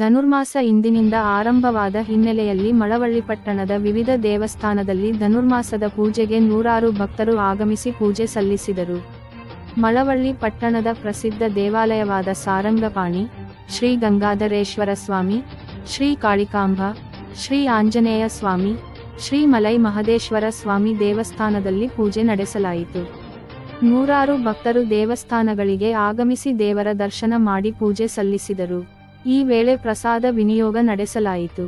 ಧನುರ್ಮಾಸ ಇಂದಿನಿಂದ ಆರಂಭವಾದ ಹಿನ್ನೆಲೆಯಲ್ಲಿ ಮಳವಳ್ಳಿ ಪಟ್ಟಣದ ವಿವಿಧ ದೇವಸ್ಥಾನದಲ್ಲಿ ಧನುರ್ಮಾಸದ ಪೂಜೆಗೆ ನೂರಾರು ಭಕ್ತರು ಆಗಮಿಸಿ ಪೂಜೆ ಸಲ್ಲಿಸಿದರು. ಮಳವಳ್ಳಿ ಪಟ್ಟಣದ ಪ್ರಸಿದ್ಧ ದೇವಾಲಯವಾದ ಸಾರಂಗಪಾಣಿ, ಶ್ರೀ ಗಂಗಾಧರೇಶ್ವರ ಸ್ವಾಮಿ, ಶ್ರೀ ಕಾಳಿಕಾಂಬ, ಶ್ರೀ ಆಂಜನೇಯ ಸ್ವಾಮಿ, ಶ್ರೀ ಮಲೈ ಮಹದೇಶ್ವರ ಸ್ವಾಮಿ ದೇವಸ್ಥಾನದಲ್ಲಿ ಪೂಜೆ ನಡೆಸಲಾಯಿತು. ನೂರಾರು ಭಕ್ತರು ದೇವಸ್ಥಾನಗಳಿಗೆ ಆಗಮಿಸಿ ದೇವರ ದರ್ಶನ ಮಾಡಿ ಪೂಜೆ ಸಲ್ಲಿಸಿದರು. ಈ ವೇಳೆ ಪ್ರಸಾದ ವಿನಿಯೋಗ ನಡೆಸಲಾಯಿತು.